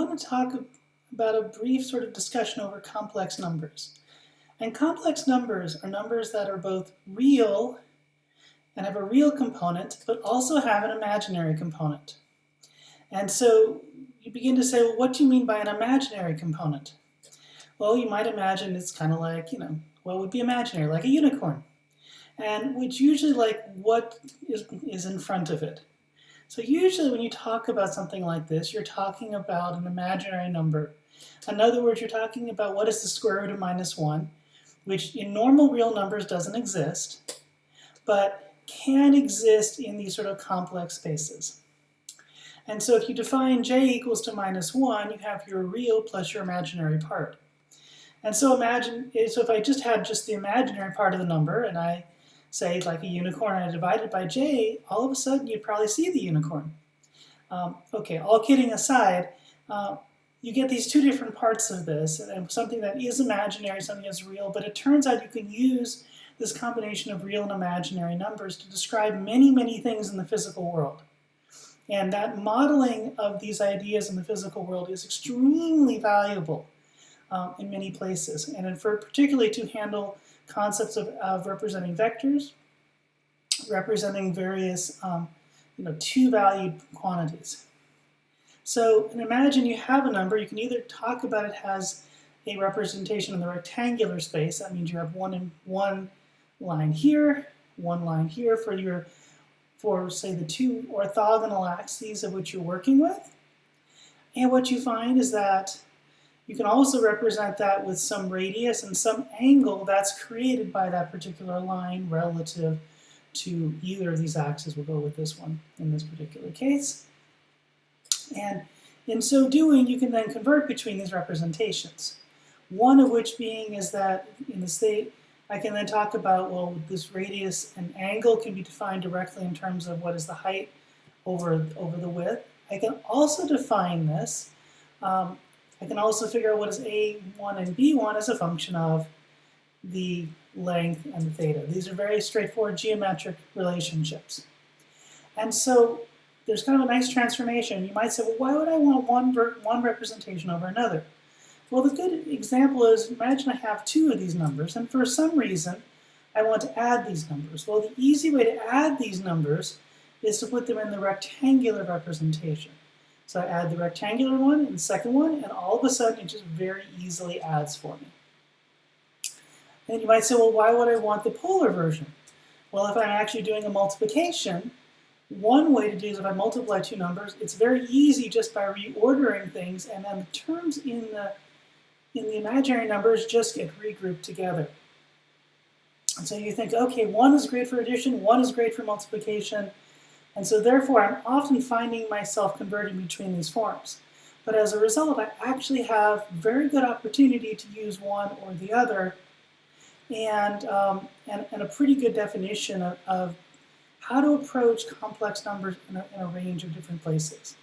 want to talk about a brief sort of discussion over complex numbers. And complex numbers are numbers that are both real and have a real component, but also have an imaginary component. And so you begin to say, well, what do you mean by an imaginary component? Well, you might imagine it's kind of like, what would be imaginary? Like a unicorn. And it's usually like what is in front of it. So usually when you talk about something like this, you're talking about an imaginary number. In other words, you're talking about what is the square root of -1, which in normal real numbers doesn't exist, but can exist in these sort of complex spaces. And so if you define j equals to -1, you have your real plus your imaginary part. And so if I just had just the imaginary part of the number, and I say like a unicorn, and I divide it by j, all of a sudden you'd probably see the unicorn. Okay, all kidding aside, you get these two different parts of this, and something that is imaginary, something that's real, but it turns out you can use this combination of real and imaginary numbers to describe many, many things in the physical world. And that modeling of these ideas in the physical world is extremely valuable in many places, and particularly to handle concepts of representing vectors, representing various two-valued quantities. So imagine you have a number. You can either talk about it as a representation in the rectangular space. That means you have one line here, one line here for say the two orthogonal axes of which you're working with. And what you find is that you can also represent that with some radius and some angle that's created by that particular line relative to either of these axes. We'll go with this one in this particular case. And in so doing, you can then convert between these representations. One of which being is that in the state, I can then talk about, well, this radius and angle can be defined directly in terms of what is the height over the width. I can also define this. I can also figure out what is A1 and B1 as a function of the length and the theta. These are very straightforward geometric relationships. And so there's kind of a nice transformation. You might say, well, why would I want one representation over another? Well, the good example is, imagine I have two of these numbers, and for some reason, I want to add these numbers. Well, the easy way to add these numbers is to put them in the rectangular representation. So I add the rectangular one and the second one, and all of a sudden it just very easily adds for me. And you might say, well, why would I want the polar version? Well, if I'm actually doing a multiplication, one way to do is if I multiply two numbers, it's very easy just by reordering things, and then the terms in the imaginary numbers just get regrouped together. And so you think, okay, one is great for addition, one is great for multiplication, and so therefore I'm often finding myself converting between these forms. But as a result, I actually have very good opportunity to use one or the other, and a pretty good definition of how to approach complex numbers in a range of different places.